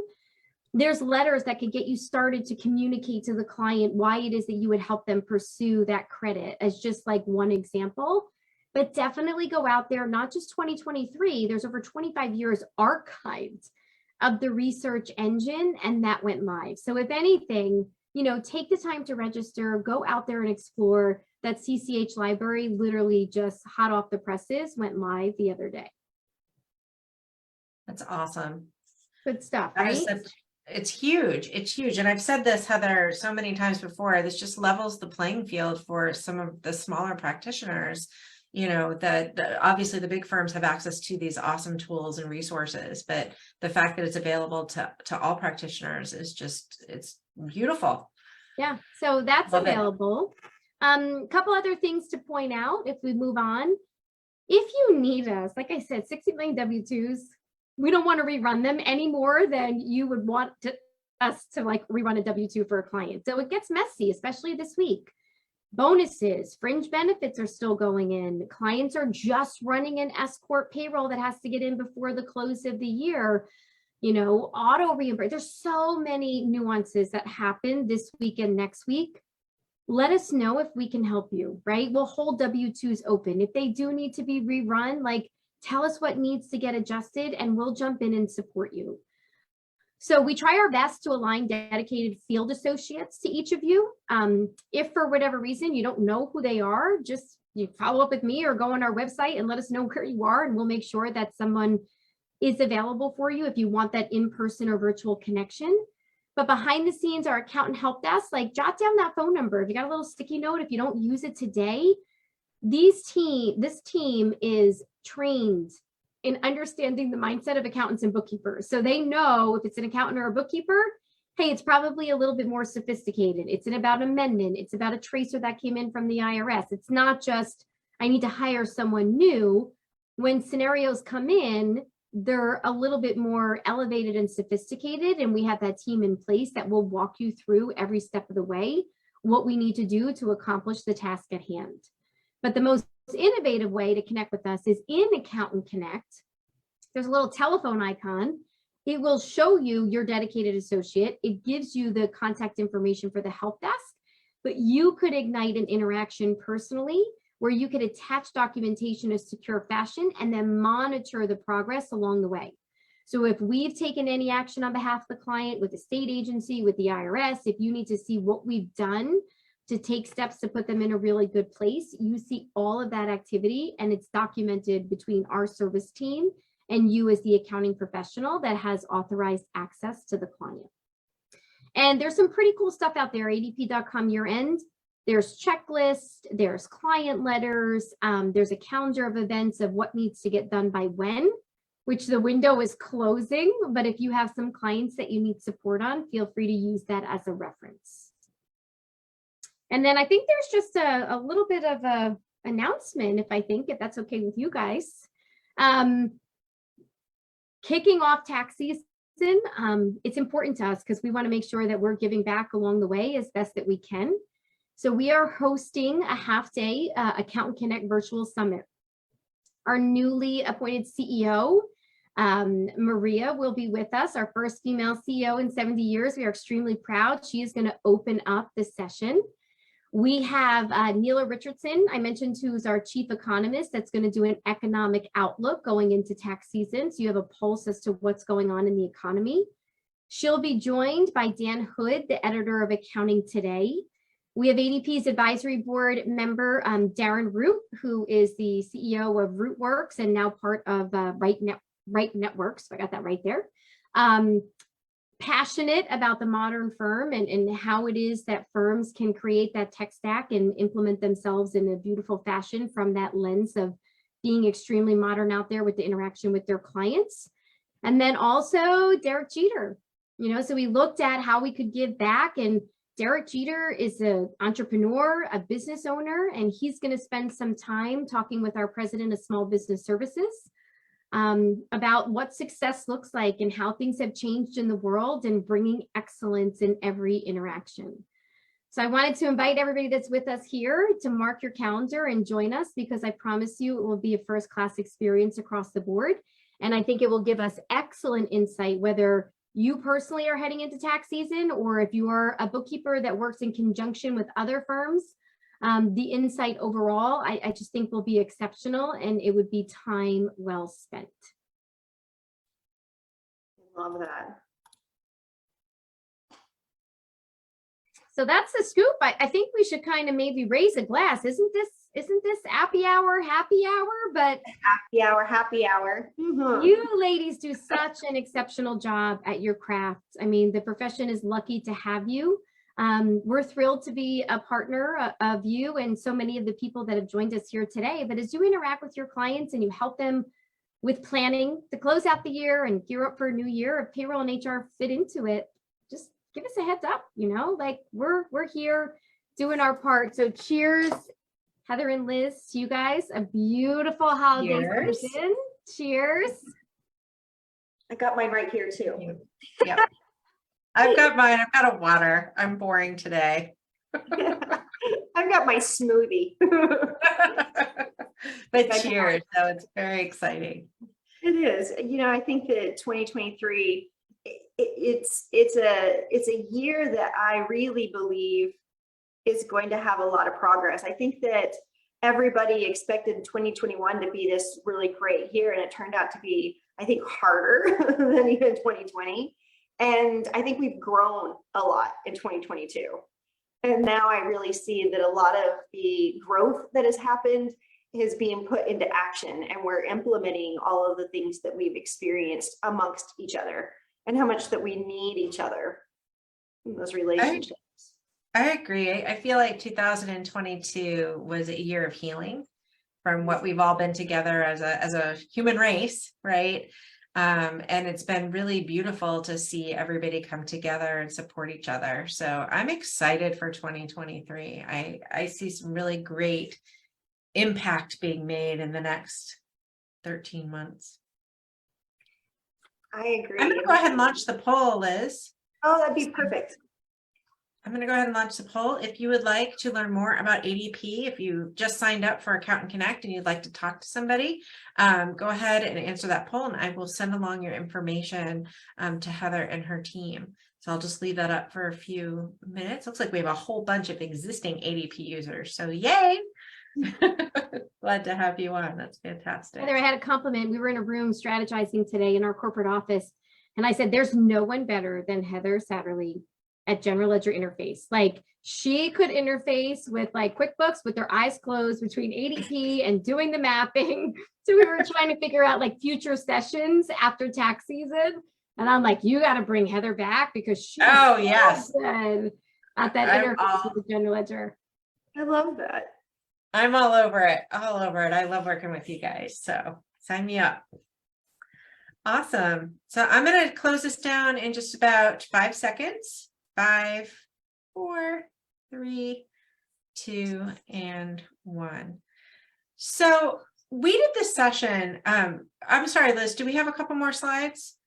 C: There's letters that could get you started to communicate to the client why it is that you would help them pursue that credit, as just like one example. But definitely go out there, not just 2023, there's over 25 years archived of the research engine, and that went live. So if anything, you know, take the time to register, go out there and explore. That CCH library literally just hot off the presses went live the other day.
B: That's awesome.
C: Good stuff,
B: That
C: right?
B: is it's huge. It's huge. And I've said this, Heather, so many times before, this just levels the playing field for some of the smaller practitioners. You know, that obviously the big firms have access to these awesome tools and resources, but the fact that it's available to all practitioners is just, it's beautiful.
C: Yeah, so that's
B: Love it.
C: available. Couple other things to point out if we move on. If you need us, like I said, 60 million W-2s, we don't want to rerun them any more than you would want us to like rerun a W-2 for a client. So it gets messy, especially this week. Bonuses, fringe benefits are still going in. Clients are just running an S-Corp payroll that has to get in before the close of the year. You know, auto reimbursement. There's so many nuances that happen this week and next week. Let us know if we can help you, right? We'll hold W-2s open. If they do need to be rerun, like tell us what needs to get adjusted and we'll jump in and support you. So we try our best to align dedicated field associates to each of you. If for whatever reason you don't know who they are, just you follow up with me or go on our website and let us know where you are, and we'll make sure that someone is available for you if you want that in-person or virtual connection. But behind the scenes, our accountant help desk, like jot down that phone number. If you got a little sticky note, if you don't use it today, this team is trained in understanding the mindset of accountants and bookkeepers. So they know if it's an accountant or a bookkeeper, hey, it's probably a little bit more sophisticated. It's about amendment. It's about a tracer that came in from the IRS. It's not just, I need to hire someone new. When scenarios come in, they're a little bit more elevated and sophisticated, and we have that team in place that will walk you through every step of the way what we need to do to accomplish the task at hand. But the most innovative way to connect with us is in Accountant Connect. There's a little telephone icon. It will show you your dedicated associate. It gives you the contact information for the help desk, but you could ignite an interaction personally where you could attach documentation in a secure fashion and then monitor the progress along the way. So if we've taken any action on behalf of the client with the state agency, with the IRS, if you need to see what we've done to take steps to put them in a really good place, you see all of that activity, and it's documented between our service team and you as the accounting professional that has authorized access to the client. And there's some pretty cool stuff out there, adp.com year end. There's checklists, there's client letters, there's a calendar of events of what needs to get done by when, which the window is closing. But if you have some clients that you need support on, feel free to use that as a reference. And then I think there's just a little bit of a announcement, if that's okay with you guys. Kicking off tax season, it's important to us because we want to make sure that we're giving back along the way as best that we can. So we are hosting a half-day Accountant Connect Virtual Summit. Our newly appointed CEO Maria will be with us, our first female CEO in 70 years. We are extremely proud. She is going to open up the session. We have Neela Richardson, I mentioned, who's our chief economist, that's going to do an economic outlook going into tax season. So you have a pulse as to what's going on in the economy. She'll be joined by Dan Hood, the editor of Accounting Today. We have ADP's advisory board member, Darren Root, who is the CEO of RootWorks and now part of Right Networks. So I got that right there. Passionate about the modern firm and how it is that firms can create that tech stack and implement themselves in a beautiful fashion from that lens of being extremely modern out there with the interaction with their clients. And then also Derek Jeter, so we looked at how we could give back, and Derek Jeter is an entrepreneur, a business owner, and he's going to spend some time talking with our president of Small Business Services about what success looks like and how things have changed in the world and bringing excellence in every interaction. So I wanted to invite everybody that's with us here to mark your calendar and join us, because I promise you it will be a first-class experience across the board. And I think it will give us excellent insight, whether you personally are heading into tax season or if you are a bookkeeper that works in conjunction with other firms. The insight overall, I just think will be exceptional, and it would be time well spent.
A: Love that.
C: So that's the scoop. I think we should kind of maybe raise a glass. Isn't this Appy hour, happy hour? But
A: Happy hour, happy hour. Mm-hmm.
C: You ladies do such an exceptional job at your craft. I mean, the profession is lucky to have you. We're thrilled to be a partner of you and so many of the people that have joined us here today. But as you interact with your clients and you help them with planning to close out the year and gear up for a new year, if payroll and HR fit into it, just give us a heads up, like we're here doing our part. So cheers, Heather and Liz, to you guys. A beautiful holiday season. Cheers.
A: I got mine right here too.
B: Yep. I've got mine. I've got a water. I'm boring today.
A: I've got my smoothie.
B: But cheers. So it's very exciting.
A: It is. I think that 2023, it's a year that I really believe is going to have a lot of progress. I think that everybody expected 2021 to be this really great year, and it turned out to be, I think, harder than even 2020. And I think we've grown a lot in 2022. And now I really see that a lot of the growth that has happened is being put into action, and we're implementing all of the things that we've experienced amongst each other and how much that we need each other in those relationships.
B: I agree. I feel like 2022 was a year of healing from what we've all been together as a human race, right? And it's been really beautiful to see everybody come together and support each other. So I'm excited for 2023. I see some really great impact being made in the next 13 months.
A: I agree.
B: I'm going to go ahead and launch the poll, Liz.
A: Oh, that'd be perfect.
B: I'm going to go ahead and launch the poll. If you would like to learn more about ADP, if you just signed up for Accountant Connect and you'd like to talk to somebody, go ahead and answer that poll, and I will send along your information to Heather and her team. So I'll just leave that up for a few minutes. Looks like we have a whole bunch of existing ADP users. So yay! Glad to have you on. That's fantastic.
C: Heather, I had a compliment. We were in a room strategizing today in our corporate office, and I said, there's no one better than Heather Satterley at General Ledger Interface. Like, she could interface with like QuickBooks with her eyes closed between ADP and doing the mapping. So we were trying to figure out like future sessions after tax season. And I'm like, you got to bring Heather back, because she's
B: yes,
C: good at that interface with the General Ledger.
A: I love that.
B: I'm all over it. All over it. I love working with you guys. So sign me up. Awesome. So I'm going to close this down in just about 5 seconds. 5, 4, 3, 2, and 1. So we did this session. I'm sorry, Liz, do we have a couple more slides?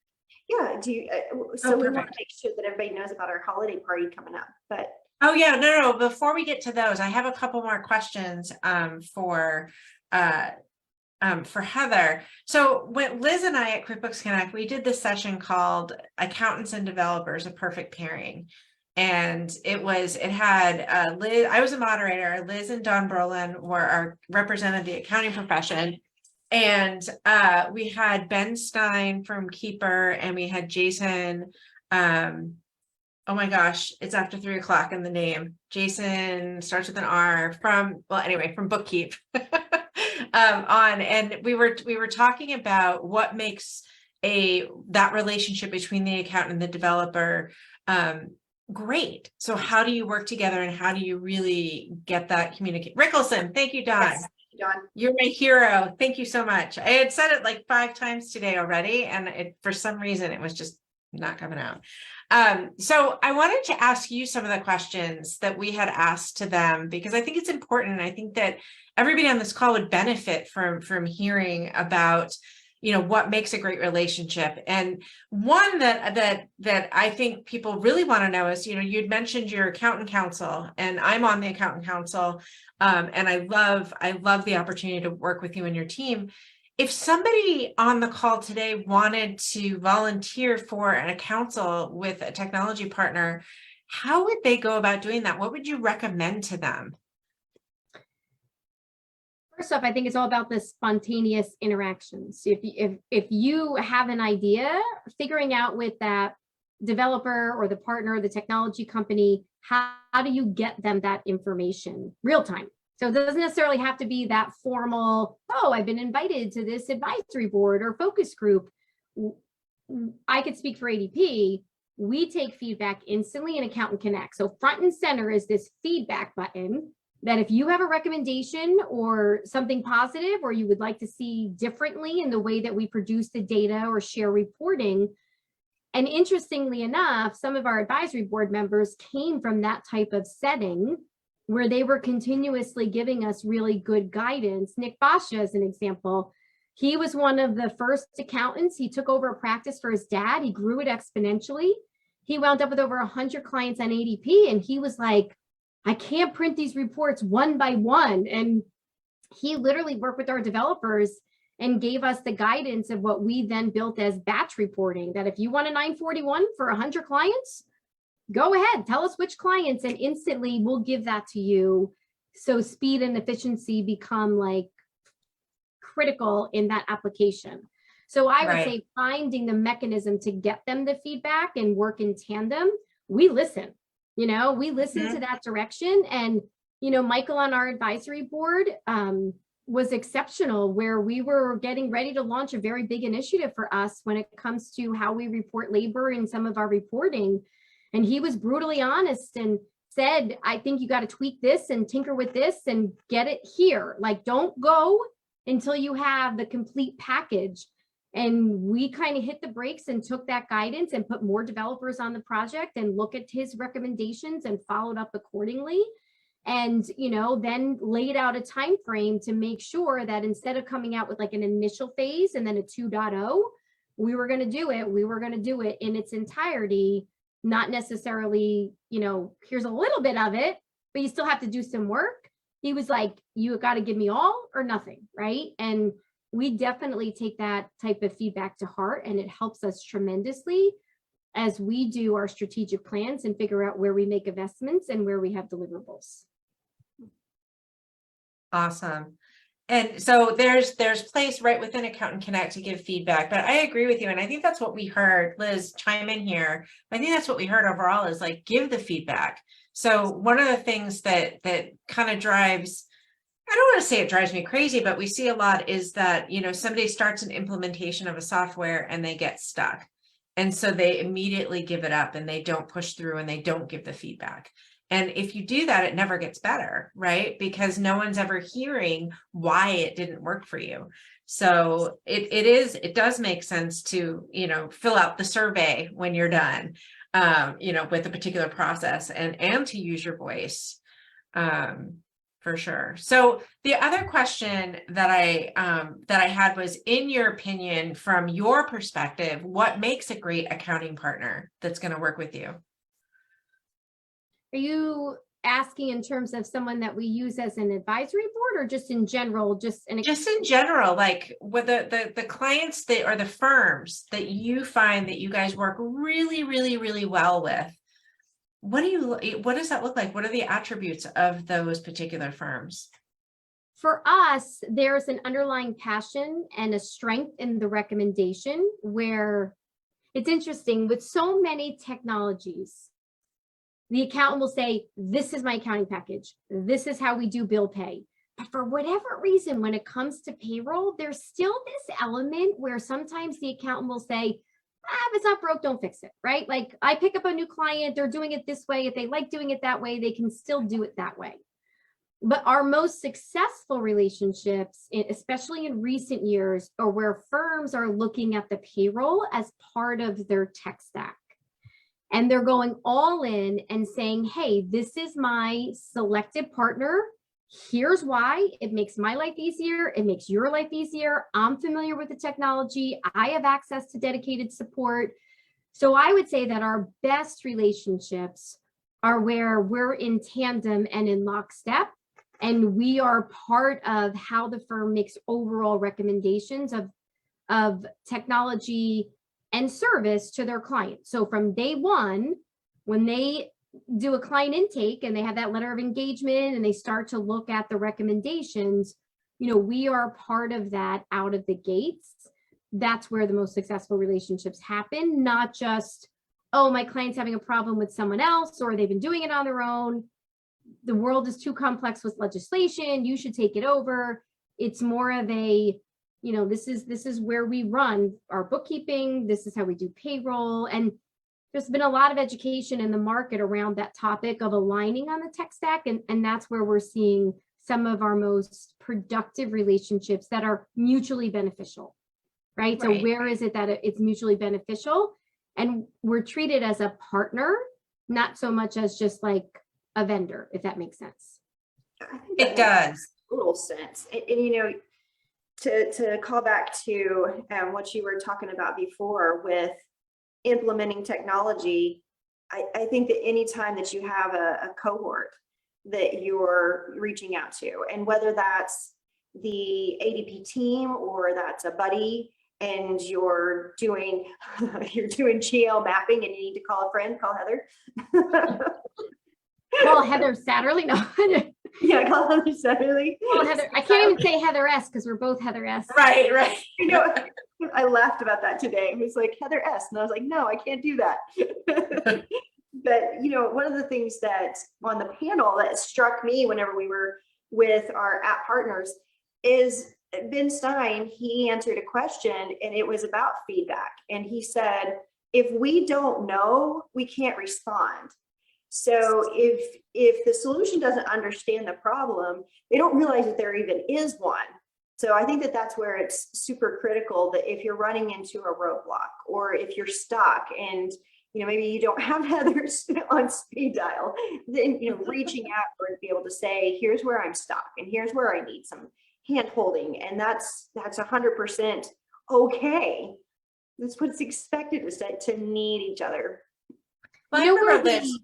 A: Yeah, do you, so we want to make sure that everybody knows about our holiday party coming up, but.
B: Oh yeah, no, before we get to those, I have a couple more questions for for Heather. So when Liz and I at QuickBooks Connect, we did this session called Accountants and Developers, a Perfect Pairing. And it had Liz, I was a moderator, Liz and Don Brolin represented the accounting profession. And we had Ben Stein from Keeper, and we had Jason, oh my gosh, it's after 3 o'clock in the name. Jason starts with an R from Bookkeep on. And we were talking about what makes that relationship between the accountant and the developer great. So how do you work together, and how do you really get that communicate? Rickelson, thank you, Don.
A: Yes, Don.
B: You're my hero. Thank you so much. I had said it like 5 times today already, and for some reason it was just not coming out. So I wanted to ask you some of the questions that we had asked to them, because I think it's important. I think that everybody on this call would benefit from hearing about, what makes a great relationship. And one that I think people really want to know is, you'd mentioned your accountant council, and I'm on the accountant council. And I love the opportunity to work with you and your team. If somebody on the call today wanted to volunteer for a council with a technology partner, how would they go about doing that? What would you recommend to them?
C: First off, I think it's all about the spontaneous interactions. If you have an idea, figuring out with that developer or the partner, the technology company, how do you get them that information real time? So it doesn't necessarily have to be that formal, oh, I've been invited to this advisory board or focus group. I could speak for ADP. We take feedback instantly in Accountant Connect. So front and center is this feedback button that if you have a recommendation or something positive, or you would like to see differently in the way that we produce the data or share reporting. And interestingly enough, some of our advisory board members came from that type of setting where they were continuously giving us really good guidance. Nick Basha is an example. He was one of the first accountants. He took over a practice for his dad. He grew it exponentially. He wound up with over 100 clients on ADP. And he was like, I can't print these reports one by one. And he literally worked with our developers and gave us the guidance of what we then built as batch reporting, that if you want a 941 for 100 clients, go ahead, tell us which clients, and instantly we'll give that to you. So speed and efficiency become like critical in that application. So I would say finding the mechanism to get them the feedback and work in tandem. We listen, we listen to that direction. And, Michael on our advisory board was exceptional, where we were getting ready to launch a very big initiative for us when it comes to how we report labor in some of our reporting. And he was brutally honest and said, I think you got to tweak this and tinker with this and get it here. Like, don't go until you have the complete package. And we kind of hit the brakes and took that guidance and put more developers on the project and look at his recommendations and followed up accordingly. And, then laid out a time frame to make sure that instead of coming out with like an initial phase and then a 2.0, we were going to do it in its entirety. Not necessarily, here's a little bit of it, but you still have to do some work. He was like, you got to give me all or nothing, right? And we definitely take that type of feedback to heart, and it helps us tremendously as we do our strategic plans and figure out where we make investments and where we have deliverables.
B: Awesome. And so there's place right within Accountant Connect to give feedback, but I agree with you. And I think that's what we heard. Liz, chime in here. I think that's what we heard overall is like, give the feedback. So one of the things that kind of drives, I don't want to say it drives me crazy, but we see a lot is that, somebody starts an implementation of a software and they get stuck. And so they immediately give it up and they don't push through and they don't give the feedback. And if you do that, it never gets better, right? Because no one's ever hearing why it didn't work for you. So it does make sense to, fill out the survey when you're done, with a particular process and to use your voice, for sure. So the other question that I had was, in your opinion, from your perspective, what makes a great accounting partner that's going to work with you?
C: Are you asking in terms of someone that we use as an advisory board, or just in general, just in
B: general, like with the clients that or the firms that you find that you guys work really, really, really well with? What does that look like? What are the attributes of those particular firms?
C: For us, there's an underlying passion and a strength in the recommendation, where it's interesting with so many technologies. The accountant will say, this is my accounting package. This is how we do bill pay. But for whatever reason, when it comes to payroll, there's still this element where sometimes the accountant will say, if it's not broke, don't fix it, right? Like, I pick up a new client, they're doing it this way. If they like doing it that way, they can still do it that way. But our most successful relationships, especially in recent years, are where firms are looking at the payroll as part of their tech stack. And they're going all in and saying, hey, this is my selected partner. Here's why. It makes my life easier. It makes your life easier. I'm familiar with the technology. I have access to dedicated support. So I would say that our best relationships are where we're in tandem and in lockstep, and we are part of how the firm makes overall recommendations of technology and service to their clients. So from day one, when they do a client intake and they have that letter of engagement and they start to look at the recommendations, we are part of that out of the gates. That's where the most successful relationships happen, not just, oh, my client's having a problem with someone else, or they've been doing it on their own. The world is too complex with legislation. You should take it over. It's more of a, this is where we run our bookkeeping. This is how we do payroll. And there's been a lot of education in the market around that topic of aligning on the tech stack. And that's where we're seeing some of our most productive relationships that are mutually beneficial, right? So where is it that it's mutually beneficial? And we're treated as a partner, not so much as just like a vendor, if that makes sense.
B: It does.
A: Total sense. And to call back to what you were talking about before with implementing technology, I think that anytime that you have a cohort that you're reaching out to, and whether that's the ADP team or that's a buddy, and you're doing GL mapping and you need to call a friend, call Heather.
C: Call Heather Satterley. No.
A: Yeah, call Heather Satterley.
C: Call Heather. I can't even say Heather S because we're both Heather S.
B: Right.
A: I laughed about that today. It was like Heather S. And I was like, no, I can't do that. But, one of the things that on the panel that struck me whenever we were with our app partners is Ben Stein. He answered a question and it was about feedback. And he said, if we don't know, we can't respond. So if the solution doesn't understand the problem, they don't realize that there even is one. So I think that that's where it's super critical that if you're running into a roadblock, or if you're stuck and maybe you don't have Heather's on speed dial, then reaching out or to be able to say, here's where I'm stuck and here's where I need some hand holding, and that's 100% okay. That's what's expected, is to need each other.
B: Well, I remember this.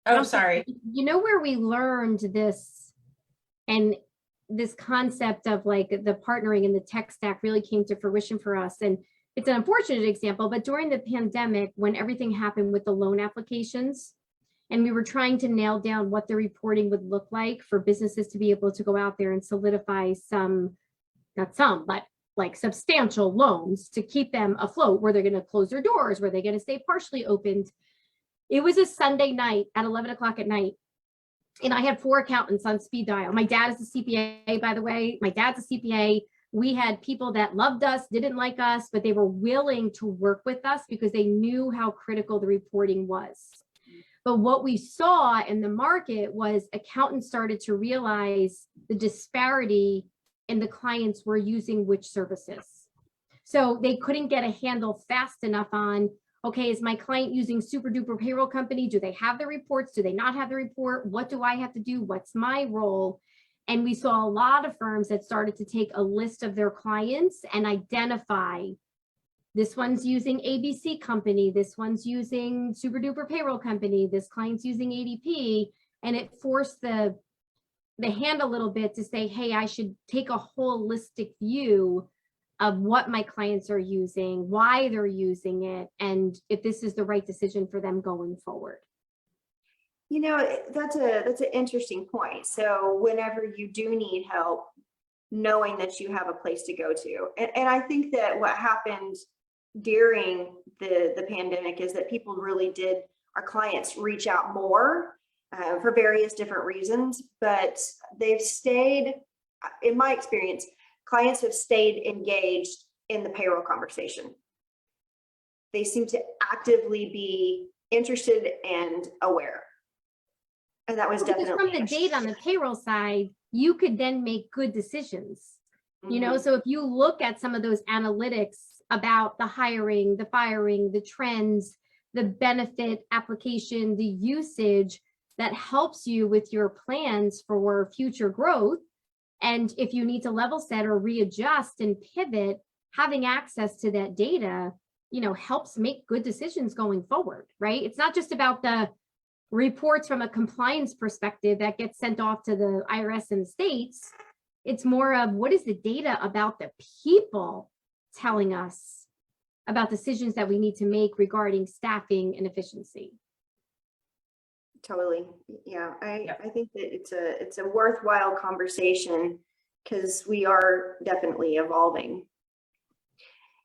B: Oh, sorry.
C: Where we learned this, and this concept of like the partnering and the tech stack really came to fruition for us. And it's an unfortunate example, but during the pandemic, when everything happened with the loan applications, and we were trying to nail down what the reporting would look like for businesses to be able to go out there and solidify but like substantial loans to keep them afloat. Were they going to close their doors? Were they going to stay partially opened? It was a Sunday night at 11 o'clock at night. And I had 4 accountants on speed dial. My dad is a CPA, by the way. My dad's a CPA. We had people that loved us, didn't like us, but they were willing to work with us because they knew how critical the reporting was. But what we saw in the market was accountants started to realize the disparity in the clients were using which services. So they couldn't get a handle fast enough on, okay, is my client using super duper payroll company? Do they have the reports? Do they not have the report? What do I have to do? What's my role? And we saw a lot of firms that started to take a list of their clients and identify, this one's using ABC company, this one's using super duper payroll company, this client's using ADP, and it forced the hand a little bit to say, hey, I should take a holistic view of what my clients are using, why they're using it, and if this is the right decision for them going forward.
A: You know, that's an interesting point. So whenever you do need help, knowing that you have a place to go to. And I think that what happened during the pandemic is that people really did, our clients reach out more for various different reasons, but they've stayed, in my experience, clients have stayed engaged in the payroll conversation. They seem to actively be interested and aware. And that was definitely
C: from the data on the payroll side, you could then make good decisions. You know, so if you look at some of those analytics about the hiring, the firing, the trends, the benefit application, the usage, that helps you with your plans for future growth. And if you need to level set or readjust and pivot, having access to that data, you know, helps make good decisions going forward, right? It's not just about the reports from a compliance perspective that gets sent off to the IRS and the states. It's more of what is the data about the people telling us about decisions that we need to make regarding staffing and efficiency.
A: Totally. Yeah, I think that it's a worthwhile conversation because we are definitely evolving.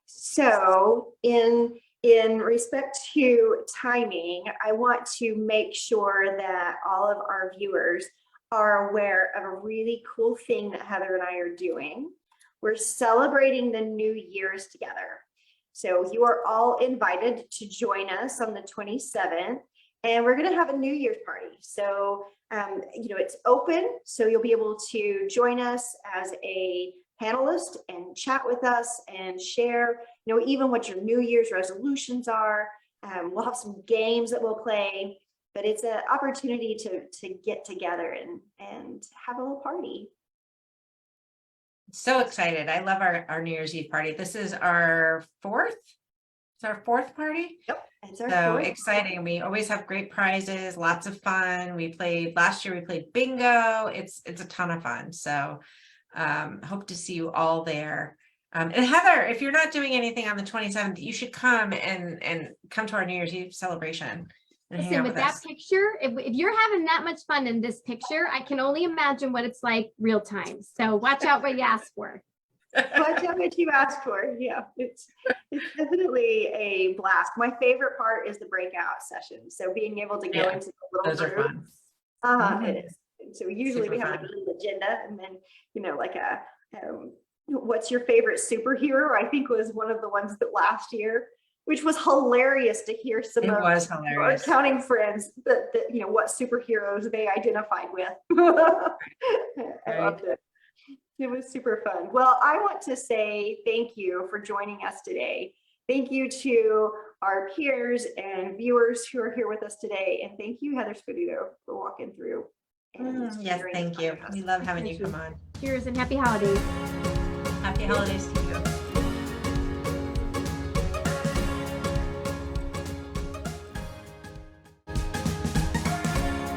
A: So in respect to timing, I want to make sure that all of our viewers are aware of a really cool thing that Heather and I are doing. We're celebrating the New Year's together. So you are all invited to join us on the 27th, and we're going to have a New Year's party. So, you know, it's open, so you'll be able to join us as a panelist and chat with us and share, you know, even what your New Year's resolutions are. We'll have some games that we'll play, but it's an opportunity to get together and have a little party.
B: So excited. I love our New Year's Eve party. This is our fourth. It's our fourth party.
A: Yep. It's our
B: So
A: fourth.
B: exciting. We always have great prizes, lots of fun. Last year we played bingo. It's a ton of fun. So hope to see you all there. And Heather, if you're not doing anything on the 27th, you should come and come to our New Year's Eve celebration.
C: Listen, with that picture, if you're having that much fun in this picture, I can only imagine what it's like real time. So watch out what you ask for.
A: Watch out what you ask for. Yeah, it's definitely a blast. My favorite part is the breakout session. So being able to go into the little
B: those
A: groups.
B: are fun.
A: It is. So usually
B: Super
A: we have
B: fun.
A: a little agenda, and then, you know, like what's your favorite superhero? I think was one of the ones that last year, which was hilarious to hear some of our accounting friends that you know what superheroes they identified with. I loved it. It was super fun. Well, I want to say thank you for joining us today. Thank you to our peers and viewers who are here with us today. And thank you, Heather Spedito, for walking through.
B: Yes, thank you. We love having you come on.
C: Cheers and happy holidays.
B: Happy holidays to you.